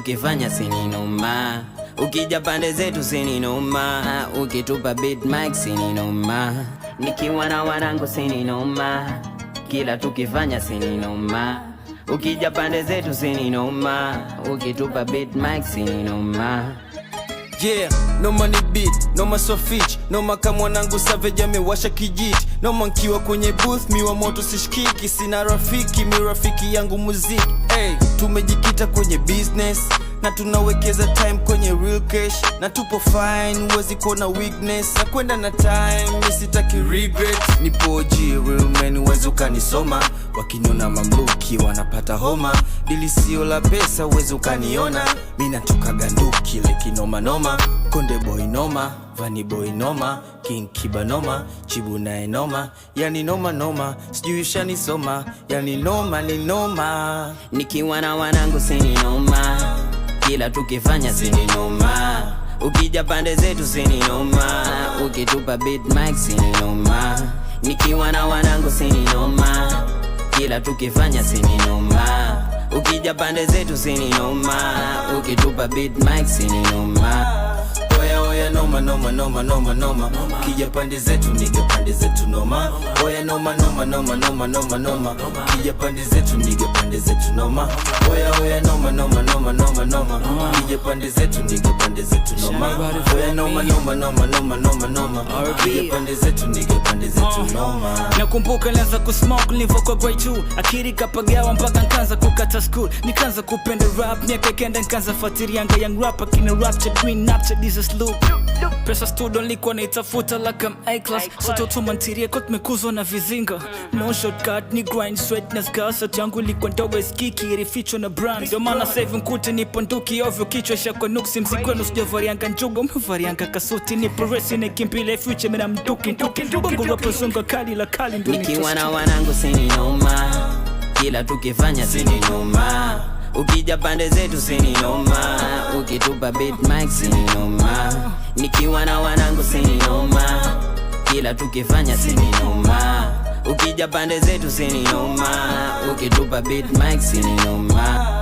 tukifanya sini noma. Ukija pande zetu sini noma, ukitupa beat mic sini noma. Nikiwa na wanangu sini noma, kila tukifanya sini noma. Ukija pande zetu sini noma, ukitupa beat mic sini noma. Yeah, noma ni beat, noma so fitch, noma kama mwanangu Savage amewasha kijiti. Noma nkiwa kwenye booth, miwa moto sishikiki, sina rafiki, mi rafiki yangu muziki. Hey, tumejikita kwenye business, na tunawekeza time kwenye real cash. Na tupo fine, uwezi kuona weakness, na kwenda na time, nisitaki regret. Nipo OG, real man, uwezi ukanisoma. Wakiniona mamluki, wanapata homa. Dili sio la pesa, uwezi ukaniona. Mina toka ganduki, leki noma noma. Konde boy noma, Vani boy noma. King Kiba noma, Chibu nae noma. Yani noma noma, sijui shanisoma. Yani noma ni noma. Nikiwa na wanangu sini noma, kila tukifanya sini noma. Ukija pande zetu sini noma, ukitupa beat mic sini noma. Nikiwa na wanangu sini noma, kila tukifanya sini noma. Ukija pande zetu sini noma, ukitupa beat mic sini noma. Oya oya noma noma noma noma noma. Kija pande zetu nige pande zetu noma. Oya noma noma noma noma noma noma. Kija pande zetu nige pande zetu noma. Oya oya noma noma noma noma noma. Kija pande zetu nige pande zetu noma. Oya noma noma noma noma noma noma. Kija pande zetu nige pande zetu noma. Nakumbuka nilianza kusmoke nilivokuwa grade 2. Akili kapagawa mpaka nikaanza kukata school. Nikaanza kupenda rap, miaka ikenda nikaanza fuatilia anga young rapper kina Rapture Queen Napture Jesus Loop. Pesa studio nilikuwa naitafuta like I'm A-class. Soto tumantirie kwa tumekuzwa na vizinga. No shortcut ni grind sweat na scars. Sauti yangu ilikuwa ndogo isikiki ilifichwa na brand. Ndio maana save nkute nipo nduki ovyo kichwa shako nuksi. Mzikwenu sija varianga njugo mvarianga kasuti. Nipo resi na kimpile future mina mduki bongo rapa zonga kali la kali ndo nitoski. Nikiwa na wanangu sini noma, kila tukifanya sini noma. Ukija pande zetu sini noma, ukitupa beat mic sini noma. Nikiwa na wanangu sini noma, kila tukifanya sini noma. Ukija pande zetu sini noma, ukitupa beat mic sini noma.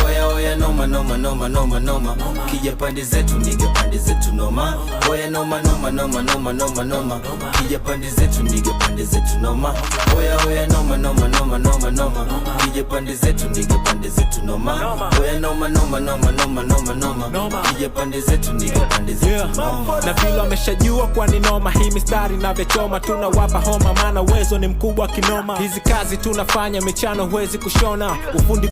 Oya oya noma noma noma noma noma. Kija pande zetu nige pande zetu noma. Oya noma noma noma noma noma noma. Kija pande zetu nige pande zetu noma. Oya oya noma noma noma noma noma. Kija pande zetu nige pande zetu noma. Oya noma noma noma noma noma noma. Kija pande zetu nige pande zetu noma. Na vile wameshajua kwa ni noma, hii mistari na vechoma tunawapa homa, maana uwezo ni mkubwa kinoma. Hizi kazi tunafanya michano huwezi kushona, ufundi